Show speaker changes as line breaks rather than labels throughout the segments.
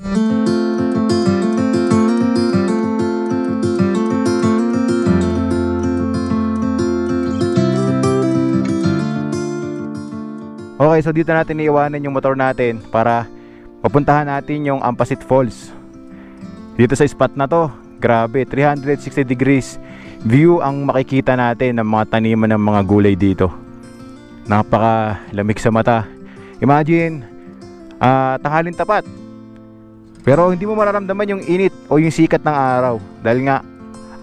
Okay, so dito natin iiwanan yung motor natin para papuntahan natin yung Ampasit Falls. Dito sa spot na to, grabe, 360 degrees view ang makikita natin ng mga taniman ng mga gulay dito. Napakalamig sa mata. Imagine, tanghalin tapat, pero hindi mo mararamdaman yung init o yung sikat ng araw dahil nga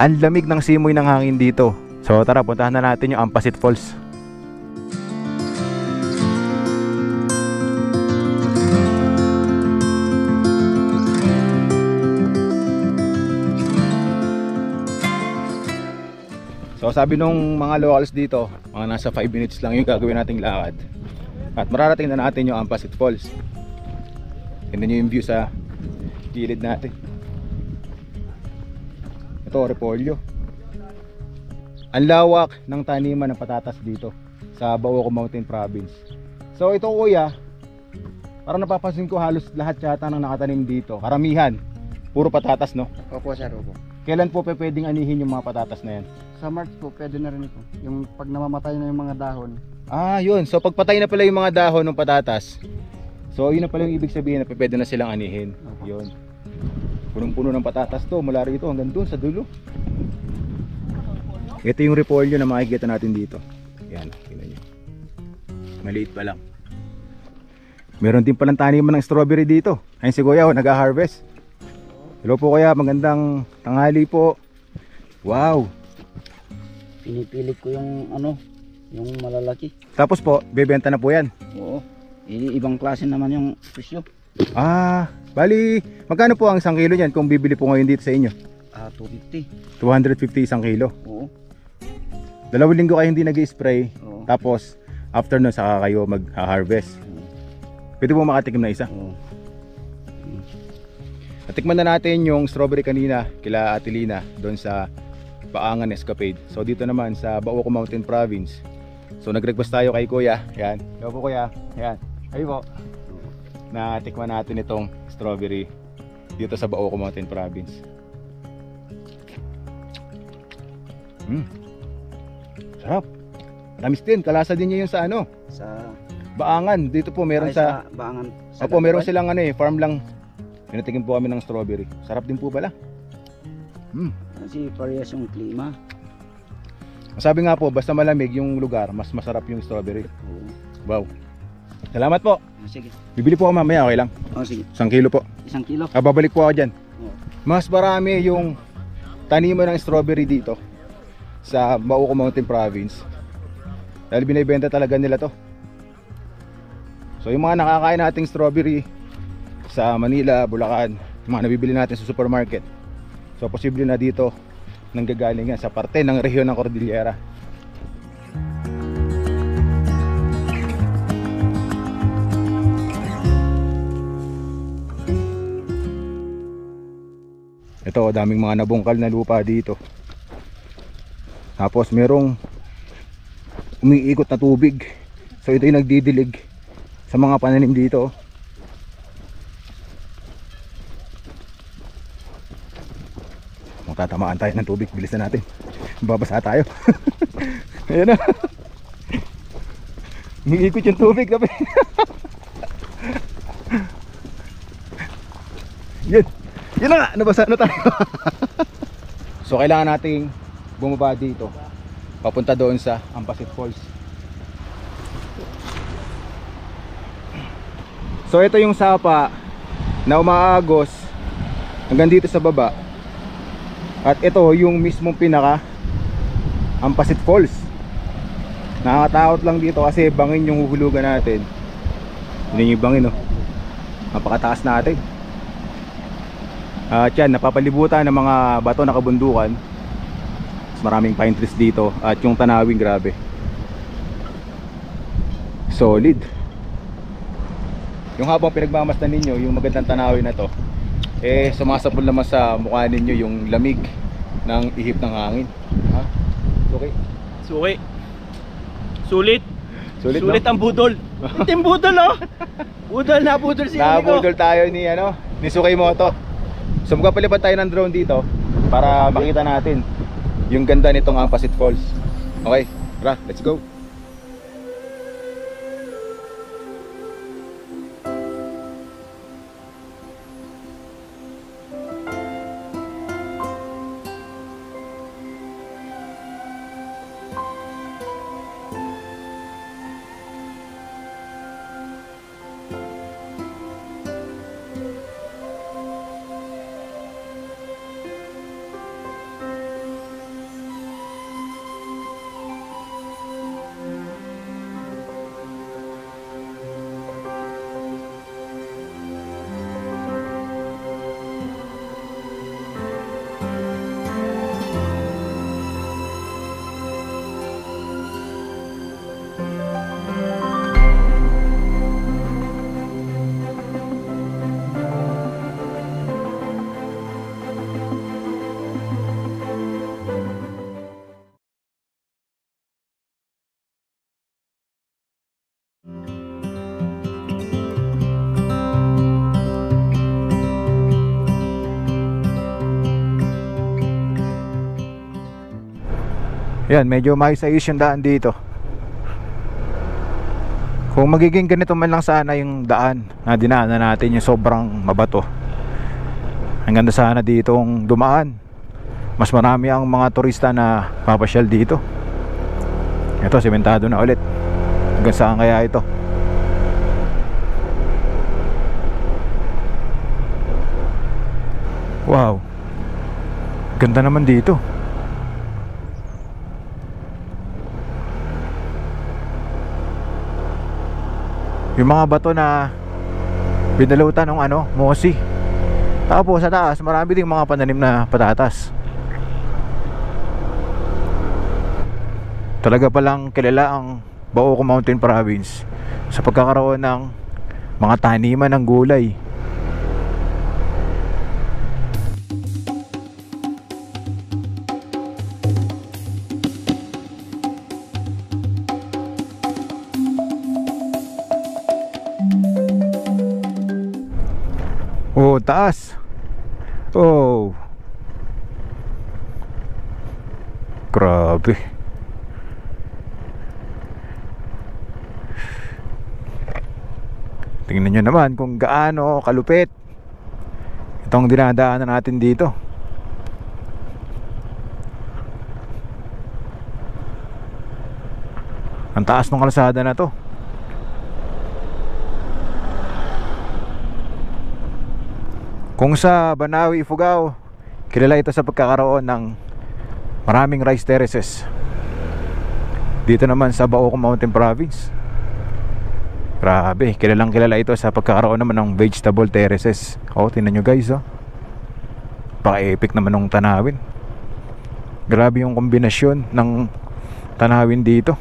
ang lamig ng simoy ng hangin dito. So tara, puntahan na natin yung Ampasit Falls. So sabi nung mga locals dito, mga nasa 5 minutes lang yung gagawin nating lakad at mararating na natin yung Ampasit Falls. Tignan nyo yung view sa gilid natin. Ito, repolyo. Ang lawak ng taniman ng patatas dito sa Baoco Mountain Province. So ito kuya, parang napapansin ko halos lahat yata ng nakatanim dito, karamihan puro patatas, no?
Opo sir, opo.
Kailan po pwedeng anihin yung mga patatas na yan?
Sa March po, pwede na rin ito. Yung pag namamatay na yung mga dahon.
Ah, yun. So pagpatay na pala yung mga dahon ng patatas, so yun na pala yung ibig sabihin na pwede na silang anihin. Yun. Punong-puno ng patatas to mula rito hanggang dun sa dulo. Ito yung repolyo na makikita natin dito. Yan, tingnan nyo. Maliit pa lang. Meron din palang taniman ng strawberry dito. Ayun si Kuya, nag-harvest. Hello po Kuya, magandang tanghali po. Wow.
Pinipilit ko yung ano, yung malalaki.
Tapos po, bebenta na po yan.
Oo. Ibang klase naman yung presyo.
Ah, bali, magkano po ang 1 kilo niyan kung bibili po ngayon dito sa inyo?
250.
250 isang kilo.
Oo.
2 linggo kayo hindi nag-spray.
Oo.
Tapos, after nun, saka kayo mag-harvest. Pwede po makatikim na isa.
Oo.
Natikman na natin yung strawberry kanina kila Ate Lina doon sa Baangan Escapade. So dito naman sa Baoco Mountain Province. So nag-request tayo kay Kuya. Yan. Hello po Kuya. Yan. Ayun po. Natikman natin itong strawberry dito sa Baoco Mountain Province. Sarap. Tamis din. Kalasa din niya yung sa ano?
Sa
Baangan. Dito po meron sa
Baangan.
Opo, meron silang ano farm lang. Pinatikim po kami ng strawberry. Sarap din po pala.
Kasi parehas yung klima.
Sabi nga po, basta malamig yung lugar, mas masarap yung strawberry.
Oo.
Wow. Salamat po.
Sige.
Bibili po ako mamaya, okay lang?
Oh, sige.
1 kilo po.
1 kilo.
Babalik po ako dyan.
Oo.
Mas marami yung taniman ng strawberry dito sa Baoco Mountain Province. Dahil binibenta talaga nila to. So yung mga nakakain nating strawberry sa Manila, Bulacan, yung mga nabibili natin sa supermarket, so posible na dito nanggagaling yan sa parte ng rehiyon ng Cordillera. Ito, daming mga nabungkal na lupa dito. Tapos merong umiikot na tubig. So ito yung nagdidilig sa mga pananim dito. Tatamaan tayo ng tubig, bilis na natin, babasa tayo. Ayan na, umiikot yung tubig. Yan, yun na nga, nabasa na tayo. So kailangan nating bumaba dito papunta doon sa Ampasit Falls. So ito yung sapa na umaagos hanggang dito sa baba. At ito yung mismong pinaka Ampasit Falls. Nakakatakot lang dito kasi bangin yung huhulugan natin. Yun yung bangin, oh. Napakataas natin. At yan, napapalibutan ng mga bato na kabundukan. Maraming pine trees dito. At yung tanawin, grabe, solid. Yung habang pinagmamasdan ninyo yung magandang tanawin na to, eh sumasapol naman sa mukha ninyo yung lamig ng ihip ng hangin. Ha? Okay?
Suki. Sulit.
Sulit,
Sulit
no?
ang budol. Ito yung budol, oh. Budol na budol si Inigo.
Nabudol tayo ni ano, ni Sukimoto. So magpapalipad tayo ng drone dito para makita natin yung ganda nitong Ampasit Falls. Okay, tara, let's go. Yan, medyo maayos-ayos yung daan dito. Kung magiging ganito man lang sana yung daan na dinaanan natin, yung sobrang mabato, ang ganda sana ditong dumaan. Mas marami ang mga turista na papasyal dito. Ito, sementado na ulit. Hanggang saan kaya ito? Wow, ganda naman dito. Yung mga bato na binalutan ng mosi. Tapos sa taas marami ding mga pananim na patatas. Talaga palang kilala ang Baoco Mountain Province sa pagkakaroon ng mga taniman ng gulay. Oh, taas. Oh. Grabe. Tingnan nyo naman kung gaano kalupit itong dinadaanan natin dito. Ang taas ng kalsada na to. Kung sa Banawi, Ifugao, kilala ito sa pagkakaroon ng maraming rice terraces. Dito naman sa Baoco Mountain Province, grabe, kilalang kilala ito sa pagkakaroon naman ng vegetable terraces. Oh, tingnan nyo guys, oh. Paka-epic naman ng tanawin. Grabe yung kombinasyon ng tanawin dito.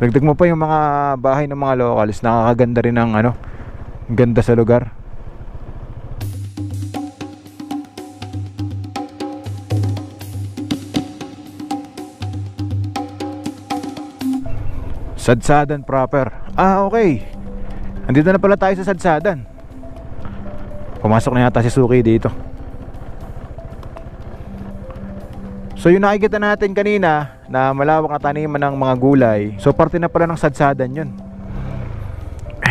Dagdag mo pa yung mga bahay ng mga locals, nakakaganda rin ng ganda sa lugar. Sadsadan proper. Ah, okay. Andito na pala tayo sa Sadsadan. Pumasok na yata si Suki dito. So yung nakikita natin kanina na malawak na taniman ng mga gulay, so parte na pala ng Sadsadan yun.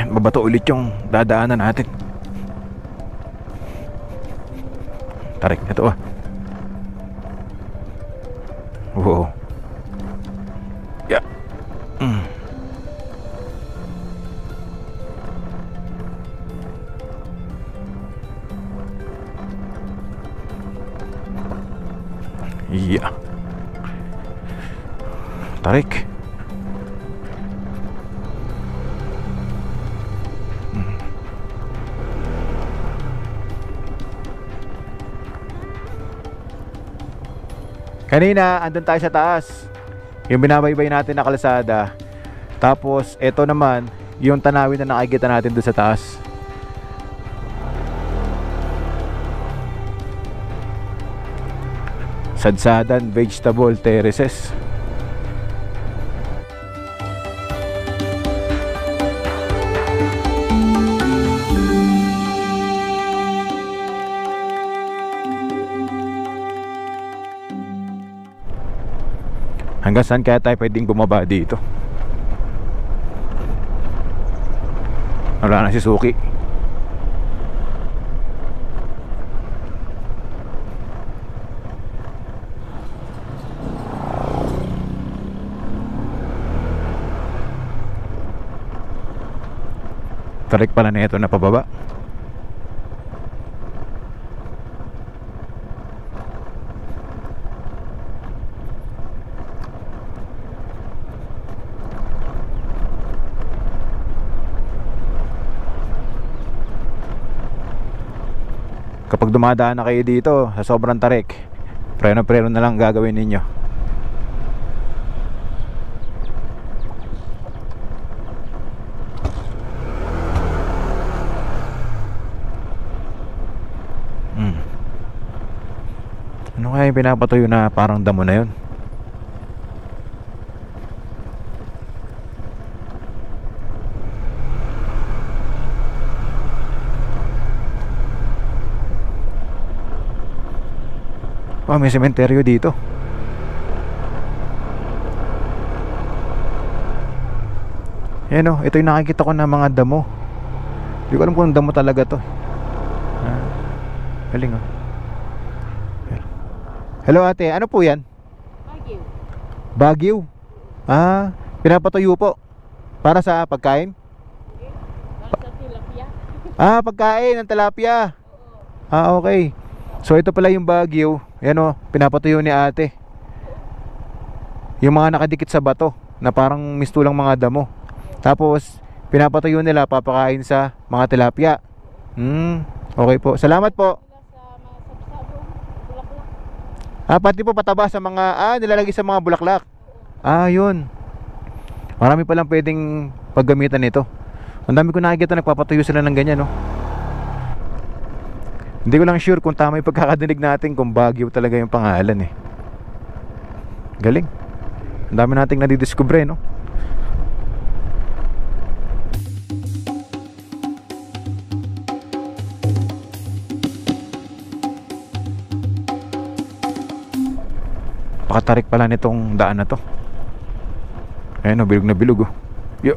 Mabato ulit yung dadaanan natin. Tarik, ito ah. Wow. Yeah. Yeah. Tarik. Kanina andun tayo sa taas, yung binabaybay natin na kalsada. Tapos eto naman yung tanawin na nakikita natin doon sa taas. Sadsadan Vegetable Terraces. Hanggang saan kaya tayo pwedeng bumaba dito? Wala na si Suki. Tarik pala na ito na pababa. Kapag dumadaan na kayo dito sa sobrang tarik, preno-preno na lang gagawin ninyo. Ano kaya yung pinapatuyo na parang damo na yun? Oh, may sementeryo dito. Yan oh, ito yung nakikita ko na mga damo. Hindi ko alam kung damo talaga to. Galing oh. Hello ate, ano po yan?
Baguio.
Baguio? Ah, pinapatuyo po. Para sa pagkain?
Para sa tilapia.
Ah, pagkain ng tilapia. Ah, okay. So ito pala yung Baguio. Yan o, pinapatuyo ni ate. Yung mga nakadikit sa bato na parang mistulang mga damo. Tapos pinapatuyo nila, papakain sa mga tilapia. Okay po, salamat po.
Sa mga sabsabo, bulaklak.
Ah, pati po pataba sa mga, nilalagay sa mga bulaklak. Ah, yun. Marami palang pwedeng paggamitan nito. Ang dami ko nakikita nagpapatuyo sila ng ganyan, no? Hindi ko lang sure kung tama yung pagkakadinig natin kung Baguio talaga yung pangalan eh. Galing. Ang dami nating nadidiskubre, no? Pakatarik pala nitong daan na to. Ayun o, bilog na bilog oh. Yo.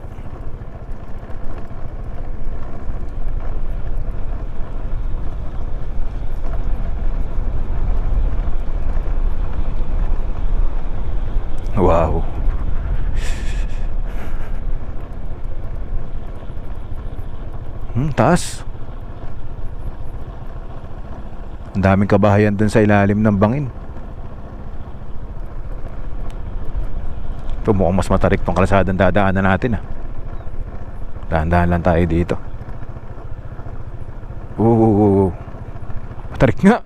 Wow. Taas. Ang daming kabahayan dun sa ilalim ng bangin. Ito mukhang mas matarik tong kalsadang dadaanan natin ah. Dahan-dahan lang tayo dito. Matarik nga.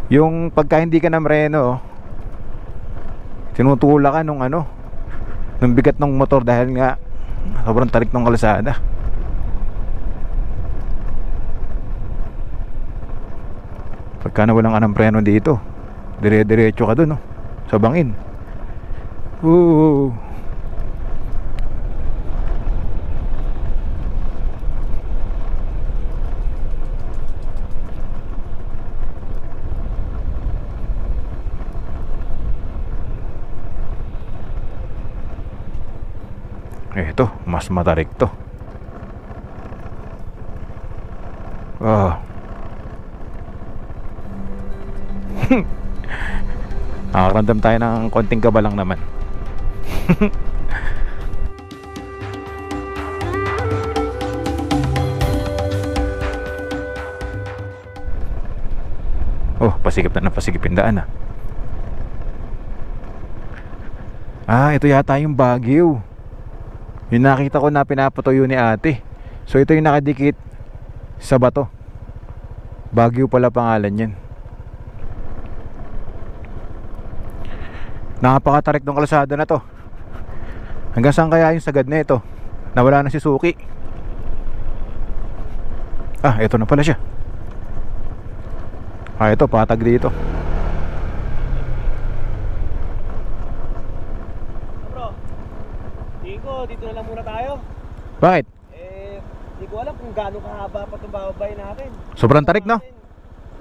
Yung pagka hindi ka na mreno, tinutulak ka nung nung bigat ng motor dahil nga sobrang tarik ng kalsada. Pagka nawalan ka ng preno dito, dire-diretso ka dun sa bangin. Ito, mas matarik to. Nakakaramdam tayo ng konting kaba lang naman. Oh, pasigip na pasigip yung daan ito yata yung Baguio. Yung nakita ko na pinapatuyo ni ate. So ito yung nakadikit sa bato. Baguio pala pangalan yan. Napakatarik ng kalsada na to. Hanggang saan kaya yung sagad na ito? Nawala na si Suki. Ito na pala siya. Ito patag dito.
Bro, tingin ko dito na lang muna tayo.
Bakit?
Hindi ko alam kung gaano kahaba pa itong babay natin.
Sobrang tarik, no?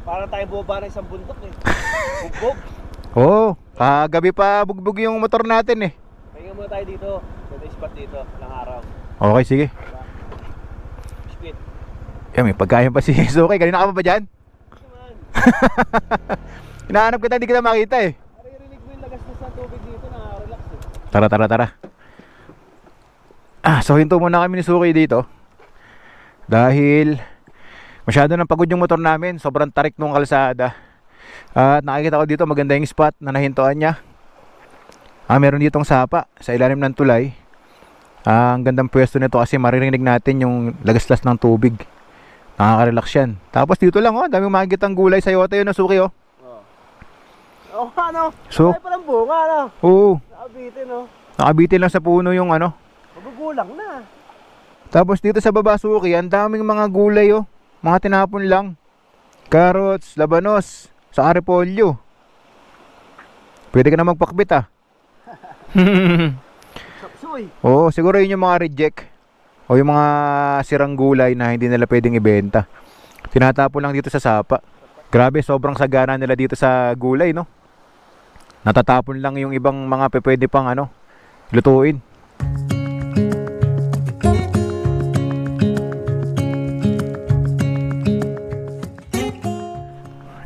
Parang tayo bumaba ng isang bundok eh. Bugbog.
Oo, kagabi pa bugbog yung motor natin eh.
Pahinga muna tayo dito. Ganda yung spot dito, ilang araw.
Okay, sige.
Spit.
Yan, may pagkain pa si Suki. Kanina ka pa ba dyan?
Naman.
Hinahanap kita, hindi kita makita eh.
Naririnig mo yung lagas na sa tubig dito, nakaka-relax eh.
Tara, tara, tara. So hinto muna kami ni Suki dito. Dahil masyado nang pagod yung motor namin. Sobrang tarik nung kalsada. At nakikita ko dito maganda yung spot na nahintuan niya. Meron ditong sapa sa ilalim ng tulay. Ang gandang pwesto nito kasi maririnig natin yung lagaslas ng tubig. Nakaka-relax yan. Tapos dito lang daming makikitang gulay sa yote yun, Suki oh.
Oo, ano?
So,
Ay, palang bunga, ano?
oo.
Nakabitin, no?
Nakabitin lang sa puno yung ano.
Magugulang na.
Tapos dito sa baba, Suki, ang daming mga gulay oh. Mga tinapon lang. Carrots, labanos, sa repolyo. Pwede ka na magpakbit ah.
Sapsoy.
Oo, siguro yun yung mga reject. O yung mga sirang gulay na hindi nila pwedeng ibenta. Tinatapon lang dito sa sapa. Grabe, sobrang sagana nila dito sa gulay, no? Natatapon lang yung ibang mga pwede pang lutuin.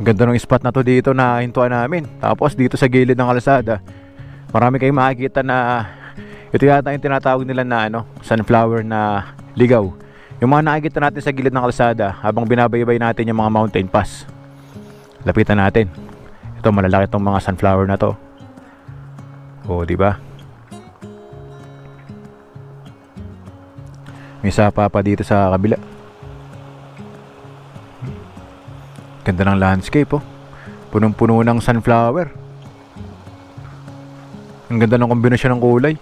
Ang ganda ng spot na to dito na hintuan namin. Tapos dito sa gilid ng kalsada, marami kayong makikita na ito yata yung tinatawag nila na sunflower na ligaw. Yung mga nakikita natin sa gilid ng kalsada habang binabaybay natin yung mga mountain pass. Lapitan natin. Ito malalaki tong mga sunflower na to. Oh, di ba? May sapa pa dito sa kabila. Ganda ng landscape oh. Punong-puno ng sunflower. Ang ganda ng kombinasyon ng kulay.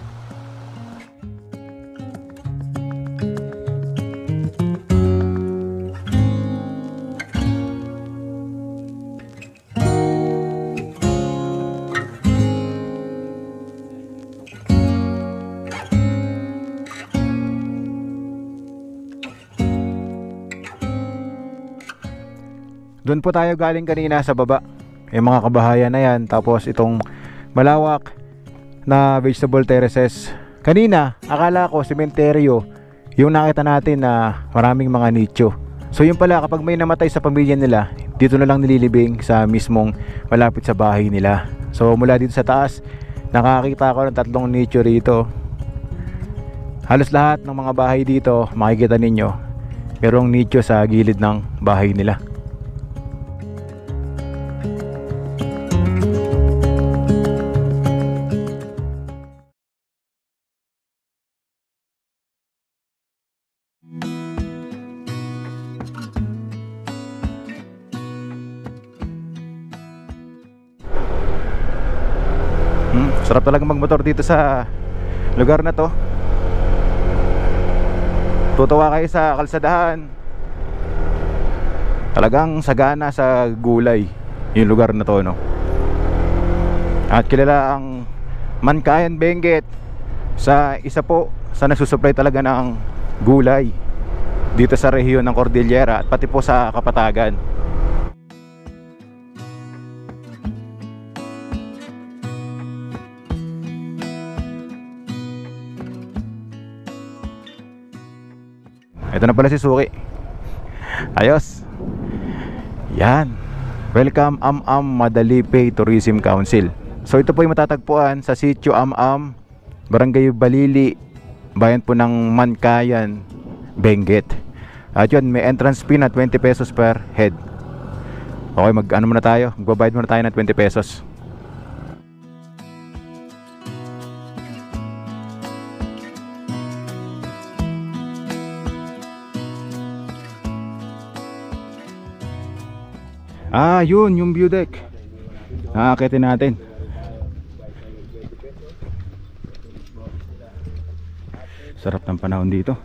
Doon po tayo galing kanina sa baba. Yung mga kabahayan na yan. Tapos itong malawak na vegetable terraces. Kanina, akala ko sementeryo yung nakita natin na maraming mga nicho. So yun pala, kapag may namatay sa pamilya nila, dito na lang nililibing sa mismong malapit sa bahay nila. So mula dito sa taas, nakakita ko ng 3 nicho rito. Halos lahat ng mga bahay dito, makikita ninyo, merong nicho sa gilid ng bahay nila. Sarap talaga magmotor dito sa lugar na to. Tutuwa kayo sa kalsadahan. Talagang sagana sa gulay yung lugar na to, no? At kilala ang Mankayan Benguet sa isa po sa nagsusupply talaga ng gulay dito sa rehiyon ng Cordillera at pati po sa Kapatagan. Ito na pala si Suki. Ayos. Yan. Welcome Am-Am Madalipay Tourism Council. So ito po yung matatagpuan sa Sitio Am-Am, Barangay Balili, bayan po ng Mankayan Benguet. At yun, may entrance fee na 20 pesos per head. Okay, muna tayo. Magbabayad muna tayo ng 20 pesos. Yun, yung view deck. Nakaakitin natin. Sarap ng panahon dito.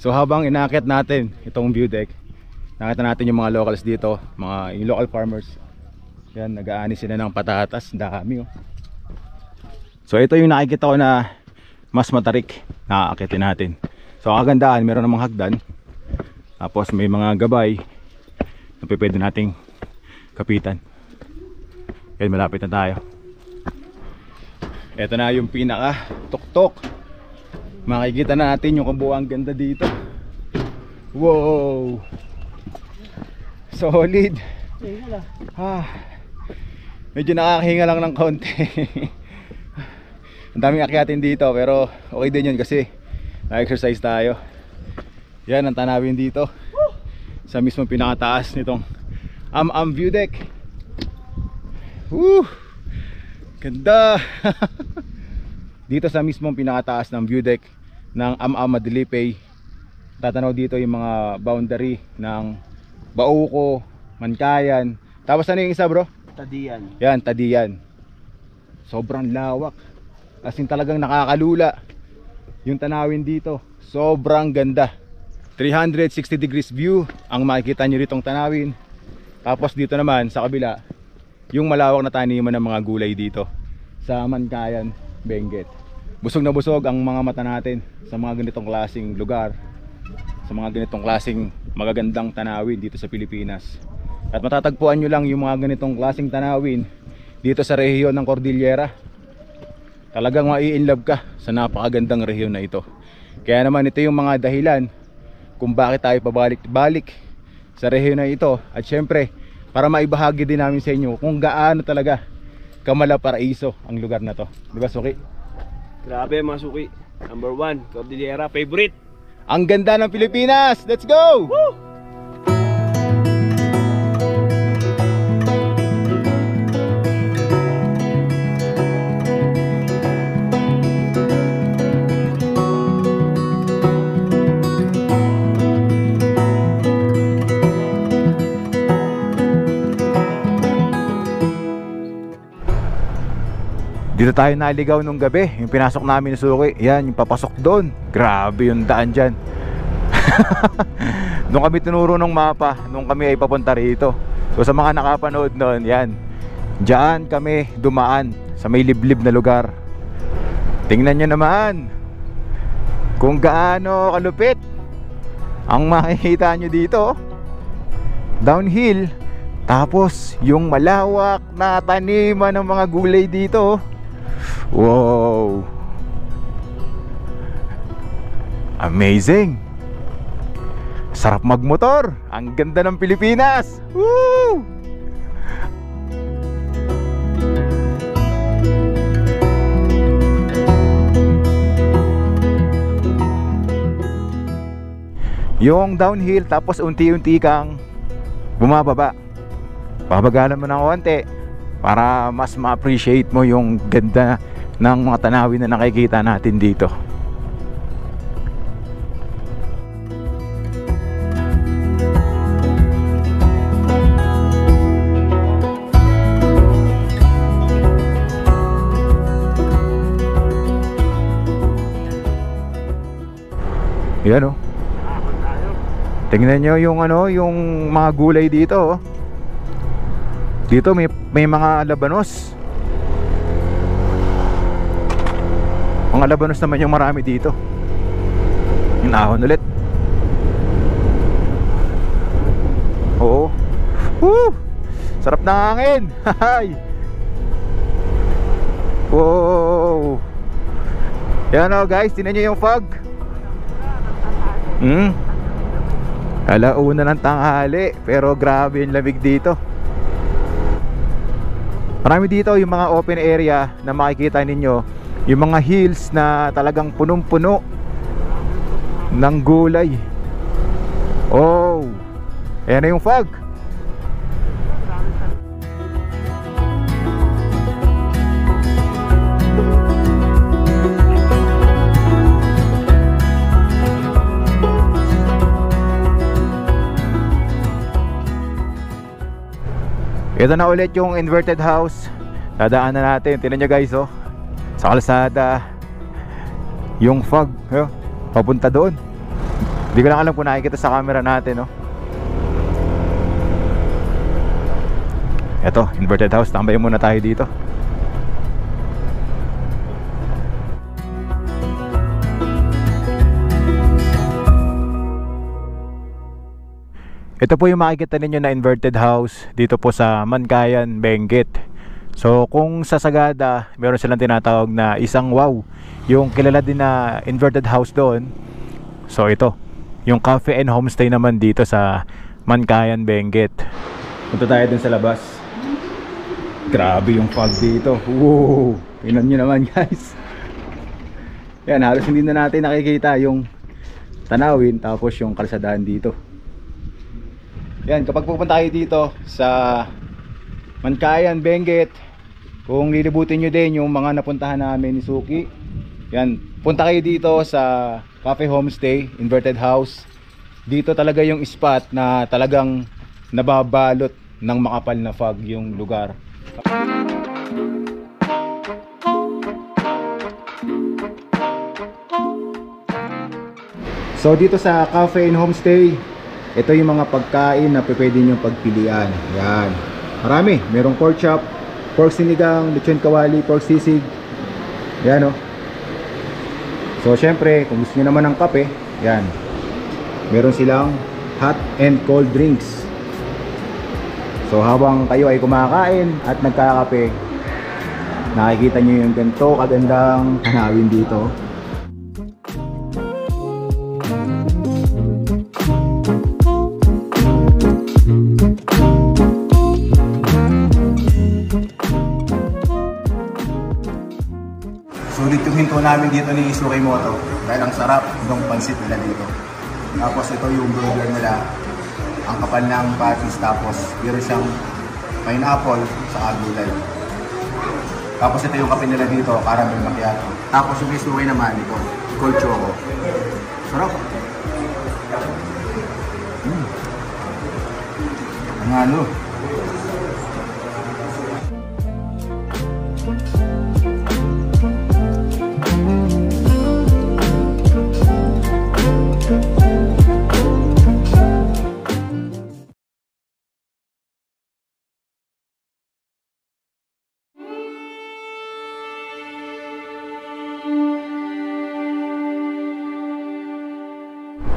So habang inaakit natin itong view deck, nakita natin yung mga locals dito, yung local farmers. Yan, nag-aani sila ng patatas, dami oh. So ito yung nakikita ko na mas matarik. Nakaakitin natin. So kagandahan, meron namang hagdan. Tapos may mga gabay na pwede nating kapitan. Kaya malapit na tayo. Ito na yung pinaka tuktok. Makikita na natin yung kabuuan ganda dito. Wow, solid. Medyo nakakahinga lang ng konti. Ang daming akyatin dito, pero okay din yun kasi na-exercise tayo. Yan ang tanawin dito sa mismong pinakataas nitong Am-Am View Deck. Woo! Ganda. Dito sa mismong pinakataas ng view deck ng Am-Am Madilipay, tatanaw dito yung mga boundary ng Bauco, Mankayan. Tapos ano yung isa, bro?
Tadian.
Yan, Tadian. Sobrang lawak. As in talagang nakakalula yung tanawin dito. Sobrang ganda. 360 degrees view ang makikita nyo ritong tanawin. Tapos dito naman sa kabila, yung malawak na taniman ng mga gulay dito sa Mankayan, Benguet. Busog na busog ang mga mata natin sa mga ganitong klaseng lugar, sa mga ganitong klaseng magagandang tanawin dito sa Pilipinas. At matatagpuan nyo lang yung mga ganitong klaseng tanawin dito sa rehiyon ng Cordillera. Talagang mai-inlove ka sa napakagandang rehiyon na ito. Kaya naman ito yung mga dahilan kung bakit tayo pabalik-balik sa rehiyon na ito. At syempre, para maibahagi din namin sa inyo kung gaano talaga kamala-paraiso ang lugar na to. Diba, Suki?
Grabe mga suki. Number 1, Cordillera, favorite.
Ang ganda ng Pilipinas! Let's go! Woo! Dito tayo naligaw nung gabi, yung pinasok namin ni Suki. Yan, yung papasok doon. Grabe yung daan dyan. Nung kami tinuro ng mapa, nung kami ay papunta rito. So sa mga nakapanood noon, yan, dyan kami dumaan sa may liblib na lugar. Tingnan nyo naman kung gaano kalupit ang makikita nyo dito. Downhill. Tapos yung malawak na taniman ng mga gulay dito. Wow, amazing. Sarap magmotor. Ang ganda ng Pilipinas. Woo! Yung downhill, tapos unti-unti kang bumababa. Babagalan mo ng konti para mas ma-appreciate mo yung ganda ng mga tanawin na nakikita natin dito. Yan oh. Tingnan nyo yung yung mga gulay dito oh. Dito may mga labanos. Mga labanos naman yung marami dito. Yung ahon ulit. Oo. Woo! Sarap ng hangin. Hay. Wow. Yan o guys, tingnan nyo yung fog. Alauna ng tanghali, pero grabe yung lamig dito. Marami dito yung mga open area na makikita ninyo. Yung mga hills na talagang punong-puno ng gulay. Oh, ayan na yung fog. Ito na ulit yung inverted house. Dadaanan natin. Tingnan nyo guys oh. Sa kalsada, yung fog papunta doon. Hindi ko lang alam kung nakikita sa camera natin no? Eto, inverted house. Tambayin muna tayo dito. Ito po yung makikita ninyo na inverted house dito po sa Mankayan, Benguet. So kung sa Sagada, meron silang tinatawag na isang wow, yung kilala din na inverted house doon. So ito, yung cafe and homestay naman dito sa Mankayan, Benguet. Punta tayo dun sa labas. Grabe yung fog dito. Wow, tingnan nyo naman guys. Yan, halos hindi na natin nakikita yung tanawin tapos yung kalsadahan dito. Yan, kapag pupunta kayo dito sa Mankayan, Benguet, kung lilibutin nyo din yung mga napuntahan namin ni Suki, yan, punta kayo dito sa Cafe Homestay, Inverted House. Dito talaga yung spot na talagang nababalot ng makapal na fog yung lugar. So dito sa Cafe and Homestay, ito yung mga pagkain na pwede nyo pagpilian. Yan, marami, merong pork chop, pork sinigang, lechon kawali, pork sisig. Yan o. So syempre, kung gusto nyo naman ng kape, yan, meron silang hot and cold drinks. So habang kayo ay kumakain at nagkakape, nakikita nyo yung ganito kagandang tanawin dito. Sulit yung hinto namin dito ni Sukimoto dahil ang sarap ng pansit nila dito. Tapos ito yung burger nila, ang kapal ng patties, tapos meron siyang pineapple sa gulay. Tapos ito yung kape nila dito, caramel macchiato. Tapos yung isukay naman ito, cold choco. Sarap. Ang ano.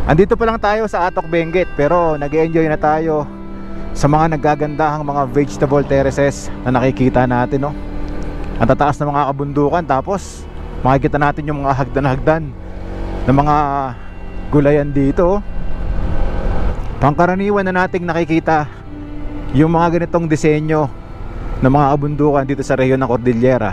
Andito pa lang tayo sa Atok, Benguet, pero nag-enjoy na tayo sa mga naggagandahang mga vegetable terraces na nakikita natin, no? Ang tataas ng mga kabundukan, tapos makikita natin yung mga hagdan-hagdan ng mga gulayan dito. Pangkaraniwan na nating nakikita yung mga ganitong disenyo ng mga kabundukan dito sa rehiyon ng Cordillera.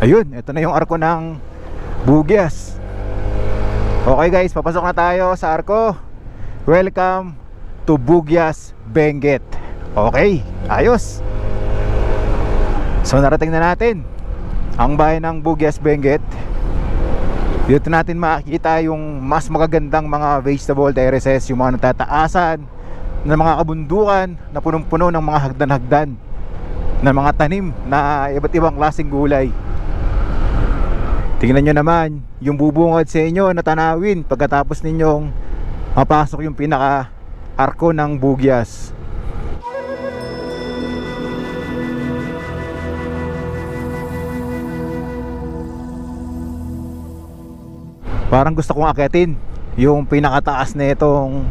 Ayun, ito na yung arko ng Bugyas. Okay guys, papasok na tayo sa arko. Welcome to Bugyas, Benguet. Okay, ayos. So narating na natin ang bayan ng Bugyas, Benguet. Dito natin makikita yung mas magagandang mga vegetable terraces, yung mga natataasan ng mga kabundukan na punong-puno ng mga hagdan-hagdan na mga tanim na iba't ibang klaseng gulay. Tingnan nyo naman yung bubungad sa inyo na tanawin pagkatapos ninyong mapasok yung pinaka-arko ng Bugyas. Parang gusto kong akitin yung pinakataas na itong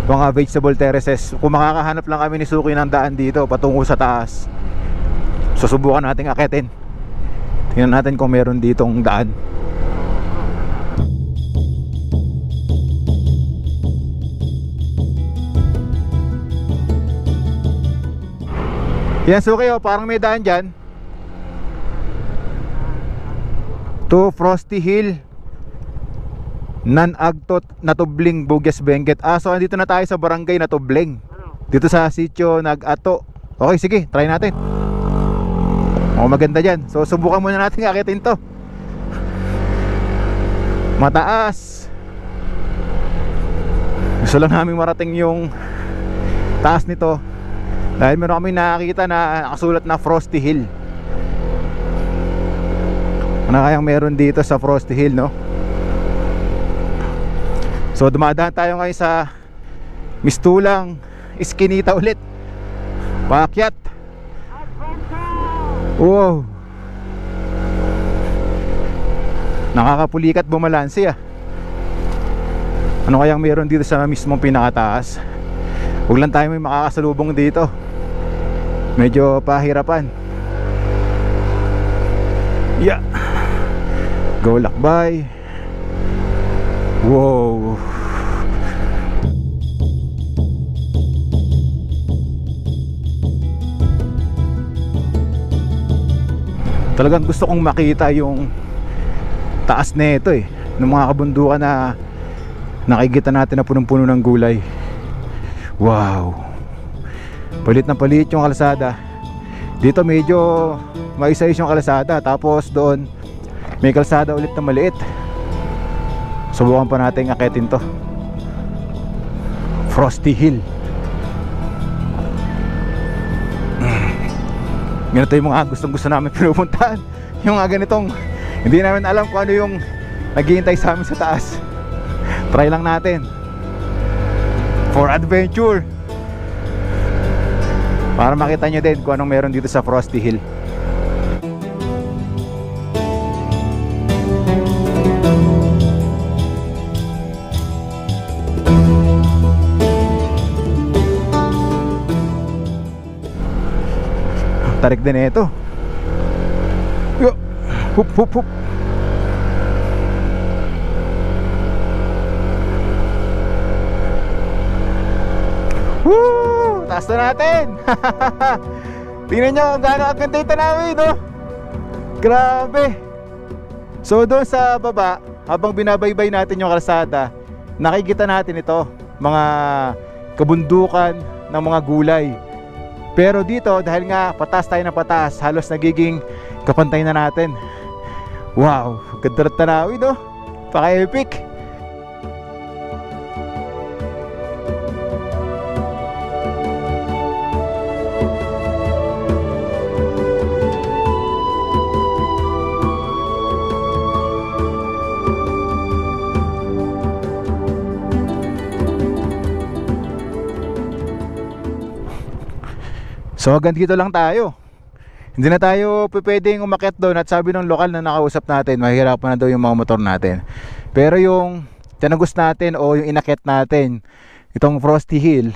mga vegetable terraces. Kung makakahanap lang kami ni Suki ng daan dito patungo sa taas, susubukan natin akitin. Tingnan natin kung meron ditong daan. Yan Suki, oh, parang may daan dyan to Frosty Hill, Nanagtot, Natubling, Bugyas, Benguet. So andito na tayo sa barangay Natubling, dito sa sitio Nag-ato. Okay, sige, try natin. Maganda dyan. So subukan muna natin akitin to. Mataas. Gusto lang namin marating yung taas nito dahil meron kami nakakita na nakasulat na Frosty Hill. Ano kayang meron dito sa Frosty Hill, no? So dumadaan tayo ngayon sa Mistulang Eskinita ulit. Paakyat. Wow. Nakakapulikat bumalansi ah. Ano kayang meron dito sa mismong pinakataas? Huwag lang tayo may makakasalubong dito. Medyo pahirapan. Yeah. Go lakbay. Wow. Talagang gusto kong makita yung taas nito eh, ng mga kabundukan na nakikita natin na punong-puno ng gulay. Wow. Palit na palit yung kalsada. Dito medyo maisayos yung kalsada, tapos doon may kalsada ulit na maliit. Subukan pa natin akitin to. Frosty Hill. Ganito yung mga gustong-gusto namin pinupuntahan. Yung mga ganitong hindi namin alam kung ano yung naghihintay sa amin sa taas. Try lang natin. For adventure. Para makita nyo din kung anong meron dito sa Frosty Hill. Tarik din ito. Yo, hup hup hup. Woo! Taas na natin. Tingnan nyo kung gaano kaganda yung tanawin, no? Grabe. So doon sa baba, habang binabaybay natin yung kalsada, nakikita natin ito, mga kabundukan ng mga gulay. Pero dito, dahil nga patas tayo na patas, halos nagiging kapantay na natin. Wow, ganda ng tanawin, no? Paka-epic. So hanggang dito lang tayo. Hindi na tayo pwedeng umakyat doon. At sabi ng lokal na nakausap natin, mahihirapan na daw yung mga motor natin. Pero yung tinagos natin o yung inakyat natin, itong Frosty Hill,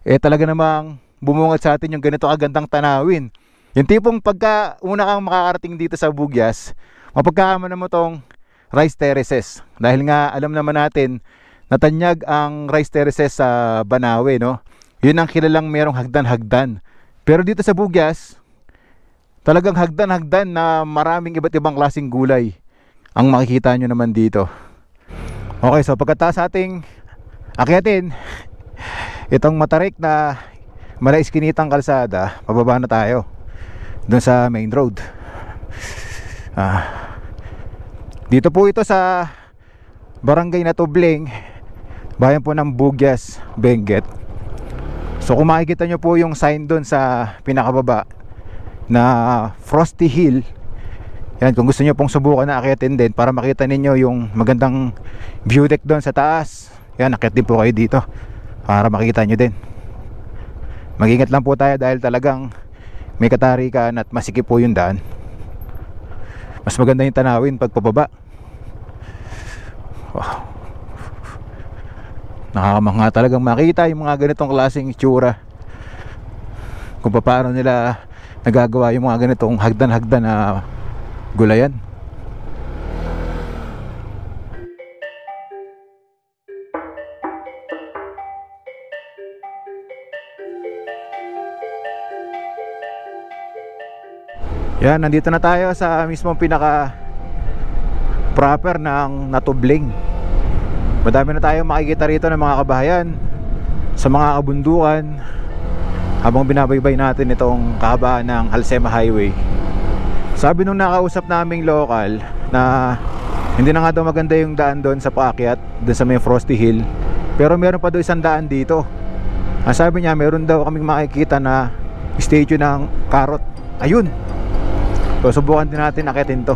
eh talaga namang bumungad sa atin yung ganito kagandang tanawin. Yung tipong pagka una kang makakarating dito sa Bugyas, mapagkakaman mo tong rice terraces. Dahil nga alam naman natin natanyag ang rice terraces sa Banawe, no? Yun ang kilalang merong hagdan-hagdan. Pero dito sa Bugyas, talagang hagdan-hagdan na maraming iba't ibang klaseng gulay ang makikita nyo naman dito. Okay, so pagkatapos ating akyatin itong matarik na malaiskinitang kalsada, pababa na tayo doon sa main road. Dito po ito sa barangay na Tubling, bayan po ng Bugyas, Benguet. So kung makikita nyo po yung sign doon sa pinakababa na Frosty Hill, yan, kung gusto nyo pong subukan na akyatin din para makita ninyo yung magandang view deck doon sa taas, yan, akyat din po kayo dito para makita nyo din. Mag-ingat lang po tayo dahil talagang may katarikan at masikip po yung daan. Mas maganda yung tanawin pag pababa. Wow. Nakakamangha talagang makita yung mga ganitong klaseng itsura, kung paano nila nagagawa yung mga ganitong hagdan-hagdan na gulayan. Yan, nandito na tayo sa mismong pinaka proper ng Natubling. Madami na tayong makikita rito ng mga kabahayan sa mga kabundukan habang binabaybay natin itong kahabaan ng Halsema Highway. Sabi nung nakausap naming lokal na hindi na nga daw maganda yung daan doon sa paakyat, doon sa may Frosty Hill, pero meron pa daw isang daan dito. Ang sabi niya, meron daw kaming makikita na statue ng karot. Ayun, so subukan din natin akyatin to.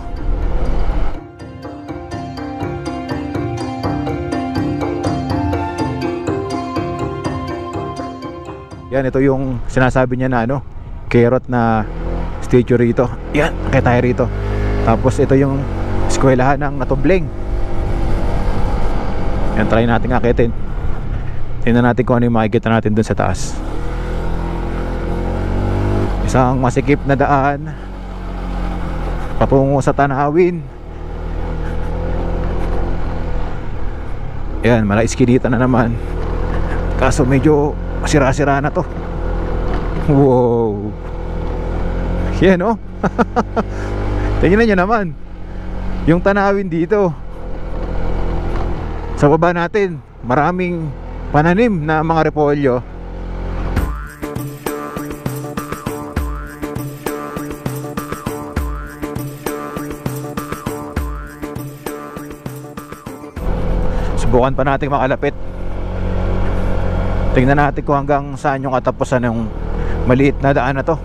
Yan, ito yung sinasabi niya na ano, carrot na statue rito. Yan, akit tayo rito. Tapos ito yung eskwelahan ng Atubleng. Yan, try natin akitin. Tingnan natin kung ano yung makikita natin dun sa taas. Isang masikip na daan patungo sa tanawin. Yan, malaiskinita na naman. Kaso medyo sira-sira na to. Wow. Yan oh. Tingnan nyo naman yung tanawin dito. Sa baba natin maraming pananim na mga repolyo. Subukan pa natin makalapit. Tingnan natin kung hanggang saan yung katapusan ng maliit na daan na to.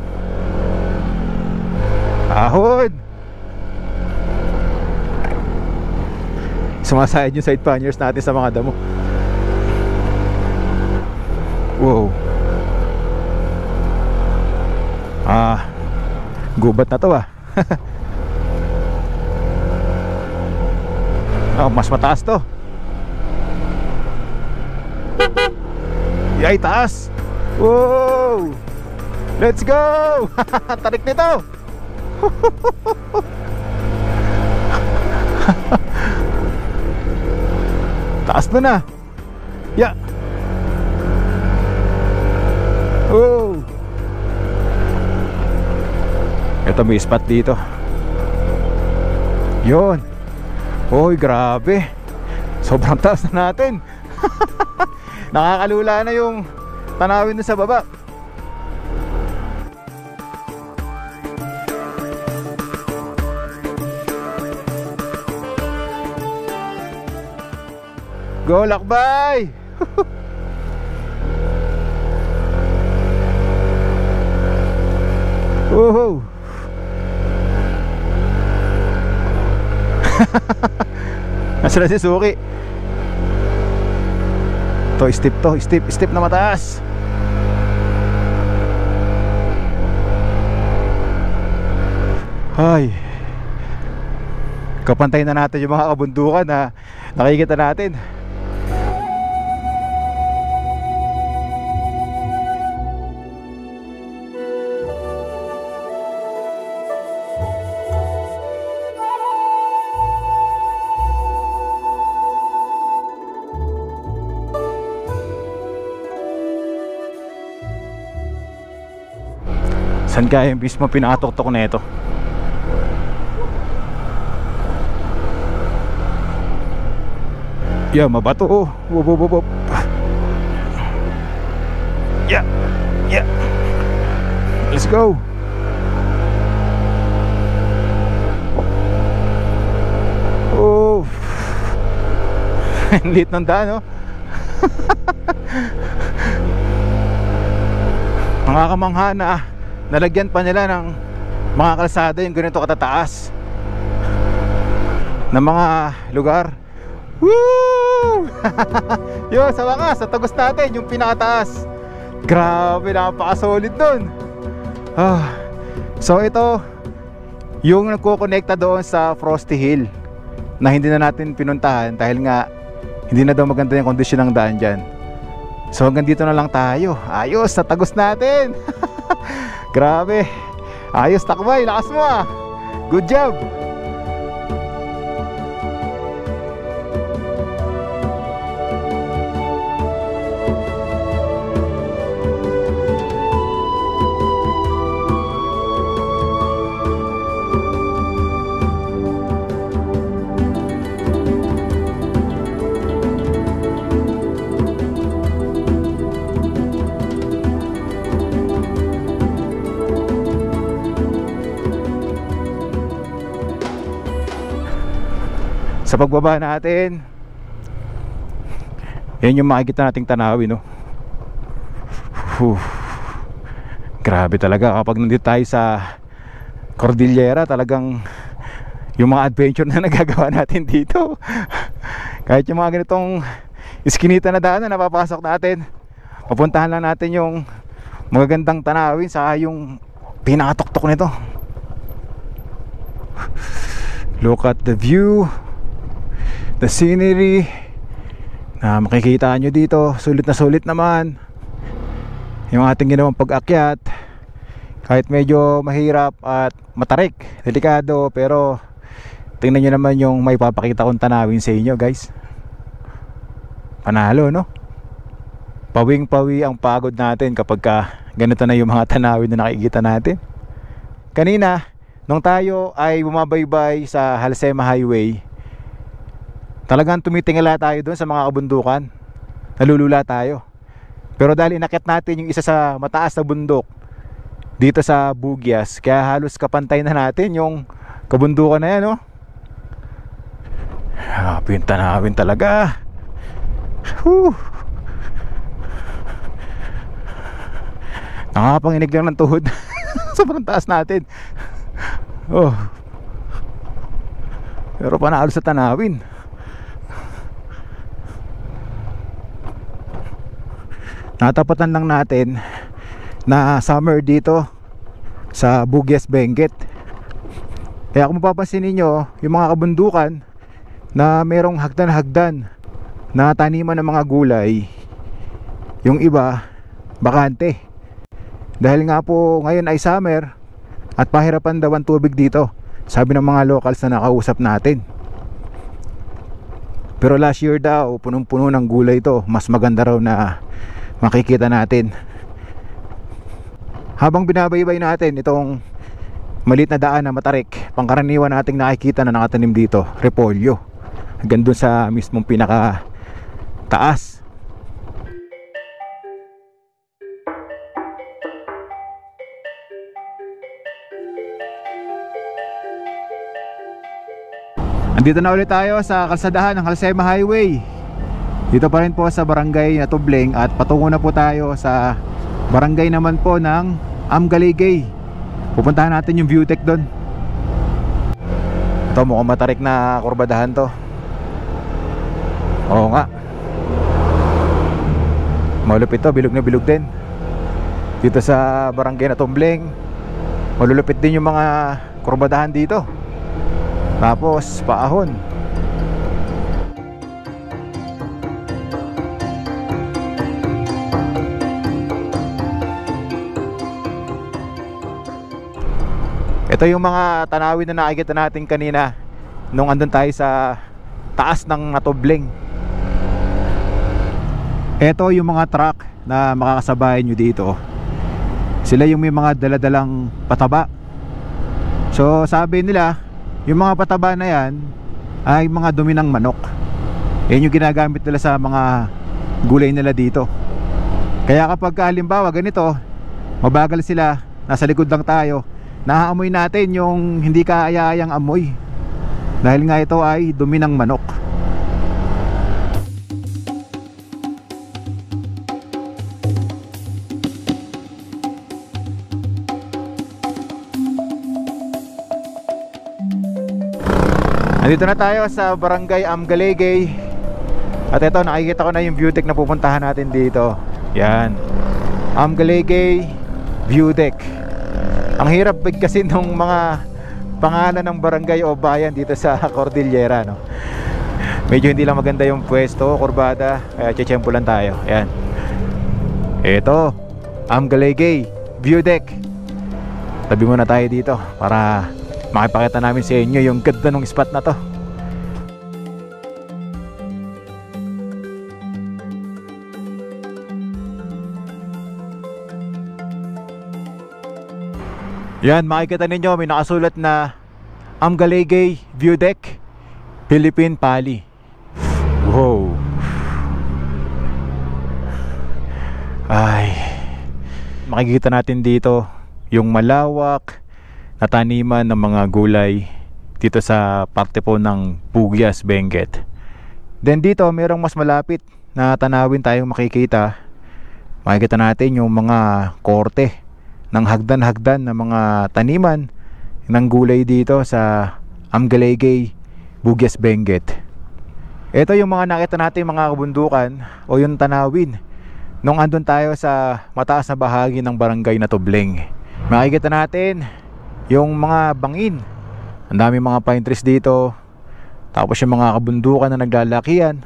Ahod! Sumasayad yung side panniers natin sa mga damo. Wow. Gubat na to ah. Mas mataas to. Yay, taas. Wow. Let's go. Tarik nito. Taas na na. Yeah. Oh. Ito may spot dito. Yun. Oy, grabe. Sobrang taas na natin. Nakakalula na yung tanawin na sa baba. Go lakbay. Woohoo. Nasaan si Suki? To, step na mataas. Ay, kapantay na natin yung mga kabundukan na nakikita natin. Saan kaya yung mismo pinakatuktok na ito? Yeah, mabato oh. Wop. Yeah. Let's go. Oh. Ang liit ng daan oh. Nakakamangha na ah. Nalagyan pa nila ng mga kalsada yung ganito katataas na mga lugar. Woo! Yun, sa wakas, sa tagos natin, yung pinakataas. Grabe, napaka-solid dun. So ito, yung nagkukonekta doon sa Frosty Hill na hindi na natin pinuntahan dahil nga hindi na daw maganda yung kondisyon ng daan dyan. So hanggang dito na lang tayo. Ayos, sa tagos natin. Grabe. Ayos, takbay, lakas mo ah. Good job. Sa pagbaba natin, yan yung makikita nating tanawin no? Grabe talaga kapag nandito tayo sa Cordillera. Talagang yung mga adventure na nagagawa natin dito. Kahit yung mga ganitong iskinita na daan na napapasok natin, papuntahan lang natin yung magagandang tanawin sa yung pinakatuktok nito. Look at the view, the scenery na makikita nyo dito. Sulit na sulit naman yung ating ginawang pag-akyat. Kahit medyo mahirap at matarik, delikado, pero tingnan nyo naman yung may papakita kong tanawin sa inyo, guys. Panalo, no? Pawing-pawi ang pagod natin kapag ganito na yung mga tanawin na nakikita natin. Kanina, nung tayo ay bumabaybay sa Halsema Highway, talagang tumitingala tayo doon sa mga kabundukan. Nalulula tayo. Pero dahil inakyat natin yung isa sa mataas na bundok dito sa Bugyas, kaya halos kapantay na natin yung kabundukan na yan, no? Yung tanawin talaga. Whew. Nakakapanginig lang ng tuhod. Sobrang taas natin. Oh. Pero panalo sa tanawin. Natapatan lang natin na summer dito sa Bugyas, Benguet. Kaya kung mapapansin ninyo, yung mga kabundukan na merong hagdan-hagdan na taniman ng mga gulay, yung iba bakante. Dahil nga po ngayon ay summer at pahirapan daw ang tubig dito, sabi ng mga locals na nakausap natin. Pero last year daw punong-puno ng gulay ito. Mas maganda raw na makikita natin habang binabaybay natin itong maliit na daan na matarik. Pangkaraniwan nating nakikita na nakatanim dito, repolyo, hanggang dun sa mismong pinaka taas. Andito na ulit tayo sa kalsadahan ng Halsema Highway. Dito pa rin po sa barangay na Tubleng, at patungo na po tayo sa barangay naman po ng Amgaligay. Pupuntahan natin yung Viewtech doon. Ito mukhang matarik na kurbadahan to. Oo nga, malupit to, bilog na bilog din. Dito sa barangay na Tubleng, malulupit din yung mga kurbadahan dito. Tapos paahon. Ito yung mga tanawin na nakikita natin kanina nung andun tayo sa taas ng Tubleng. Ito yung mga truck na makakasabay nyo dito. Sila yung may mga daladalang pataba. So sabi nila, yung mga pataba na yan ay mga dumi ng manok. Yan yung ginagamit nila sa mga gulay nila dito. Kaya kapag halimbawa ganito, mabagal sila, nasa likod lang tayo, naaamoy natin yung hindi kaaya-ayang amoy, dahil nga ito ay dumi ng manok. Nandito na tayo sa barangay Amgaligay. At ito, nakikita ko na yung Viewtech na pupuntahan natin dito. Yan, Amgaligay Viewtech. Ang hirap bigkasin ng mga pangalan ng barangay o bayan dito sa Cordillera, no? Medyo hindi lang maganda yung pwesto, kurbada, kaya tsetsempo lang tayo. Yan, ito, Amgaligay Viewtech. Tabi muna tayo dito para makipakita namin sa inyo yung ganda ng spot na to. Yan, makikita ninyo may nakasulat na Amgaligay Viewtech Philippine Pali. Wow. Ay, makikita natin dito yung malawak na taniman ng mga gulay dito sa parte po ng Bugyas, Benguet. Then dito merong mas malapit na tanawin tayong makikita. Makikita natin yung mga korte ng hagdan-hagdan na mga taniman ng gulay dito sa Amgaligay, Bugyas, Benguet. Ito yung mga nakita natin mga kabundukan o yung tanawin nung andun tayo sa mataas na bahagi ng barangay na Tubleng. Makikita natin yung mga bangin. Ang daming mga pine trees dito. Tapos yung mga kabundukan na naglalakihan,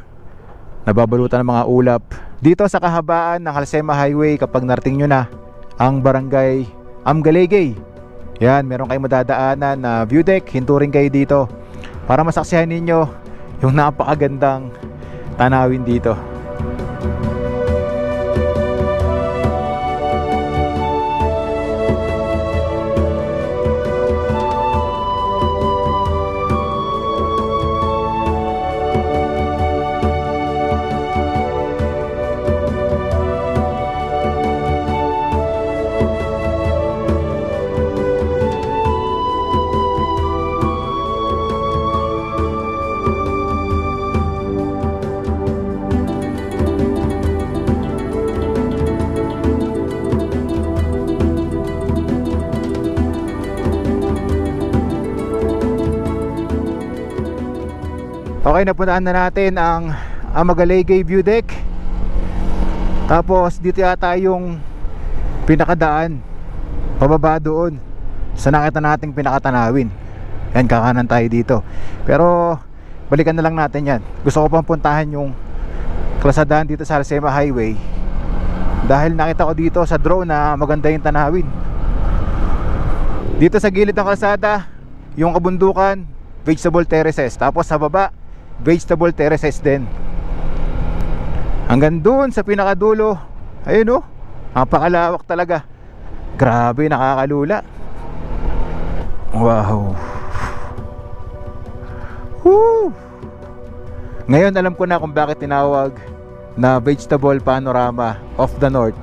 nababalutan ng mga ulap. Dito sa kahabaan ng Halsema Highway, kapag narating nyo na ang barangay Amgalegay, yan, meron kayong madadaanan na view deck. Hinto rin kayo dito para masaksihan ninyo yung napakagandang tanawin dito. Okay, napuntaan na natin ang Amagalegay view deck. Tapos dito yata yung pinakadaan pababa doon sa nakita nating pinakatanawin. Yan, kakanan tayo dito. Pero balikan na lang natin yan. Gusto ko pang puntahan yung kalsadaan dito sa Halsema Highway, dahil nakita ko dito sa drone na maganda yung tanawin. Dito sa gilid ng kalsada, yung kabundukan, vegetable terraces. Tapos sa baba, vegetable terraces din. Hanggang doon sa pinakadulo, ayun, oh, napakalawak talaga. Grabe, nakakalula. Wow. Woo! Ngayon alam ko na kung bakit tinawag na vegetable panorama of the north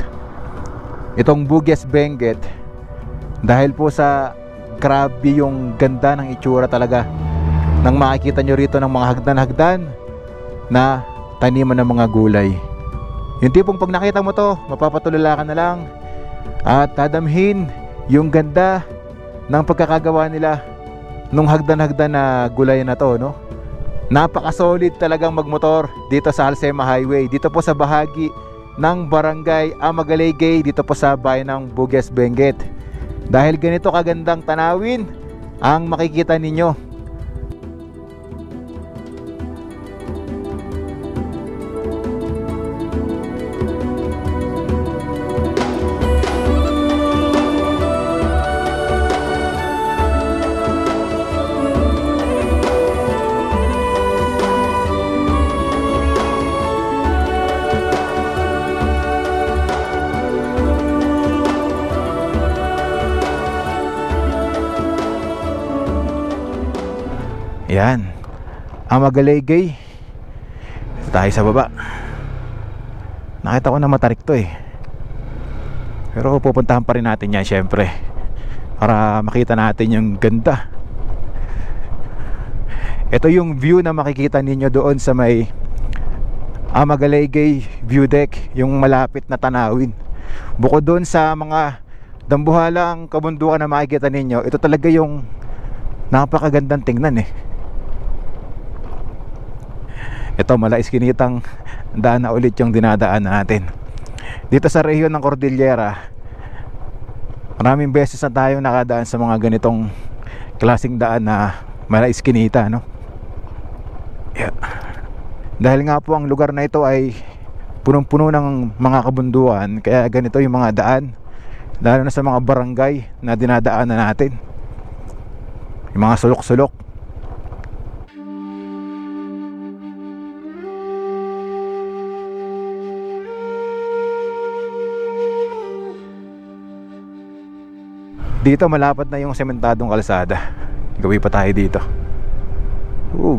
itong Bugyas Benguet, dahil po sa grabe yung ganda ng itsura talaga nang makikita nyo rito ng mga hagdan-hagdan na taniman ng mga gulay. Yung tipong pag nakita mo to, mapapatulala ka na lang at dadamhin yung ganda ng pagkakagawa nila nung hagdan-hagdan na gulay na to, no? Napaka-solid talagang magmotor dito sa Halsema Highway, dito po sa bahagi ng barangay Amagalegay, dito po sa bayan ng Bugyas Benguet. Dahil ganito kagandang tanawin ang makikita ninyo. Yan, Amagalegay. Tayo sa baba. Nakita ko na matarik to eh, pero pupuntahan pa rin natin yan syempre, para makita natin yung ganda. Ito yung view na makikita ninyo doon sa may Amagalegay view deck, yung malapit na tanawin. Bukod doon sa mga dambuhalang kabundukan na makikita ninyo, ito talaga yung napakagandang tingnan eh. Ito, malaiskinitang daan na ulit yung dinadaan natin dito sa rehiyon ng Cordillera. Maraming beses na tayo nakadaan sa mga ganitong klaseng daan na malaiskinita, no? Yeah. Dahil nga po ang lugar na ito ay punong-puno ng mga kabunduan, kaya ganito yung mga daan, lalo na sa mga barangay na dinadaanan natin, yung mga sulok-sulok. Dito malapad na yung sementadong kalsada. Gawin pa tayo dito.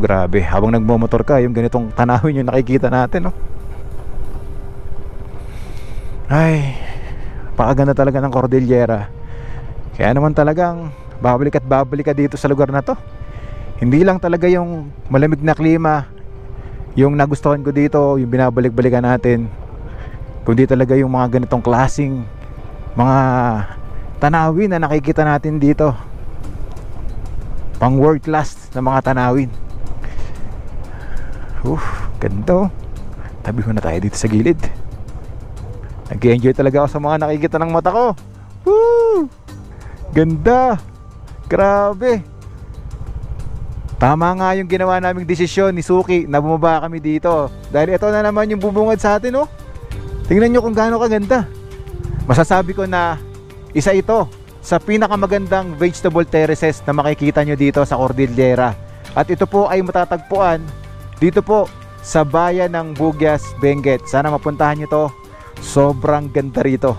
Grabe. Habang nagmomotor ka, yung ganitong tanawin yung nakikita natin, no? Ay, pakaganda talaga ng Cordillera. Kaya naman talagang babalik at babalik ka dito sa lugar na to. Hindi lang talaga yung malamig na klima yung nagustuhan ko dito, yung binabalik-balikan natin, kundi talaga yung mga ganitong klaseng mga tanawin na nakikita natin dito. Pang world class na mga tanawin. Ganito. Tabi ko na tayo dito sa gilid. Nag-enjoy talaga ako sa mga nakikita ng mata ko. Woo! Ganda! Grabe! Tama nga yung ginawa naming desisyon ni Suki na bumaba kami dito. Dahil ito na naman yung bubungad sa atin, oh. Tingnan nyo kung gaano kaganda. Masasabi ko na isa ito sa pinakamagandang vegetable terraces na makikita nyo dito sa Cordillera. At ito po ay matatagpuan dito po sa bayan ng Bugyas, Benguet. Sana mapuntahan nyo to. Sobrang ganda rito.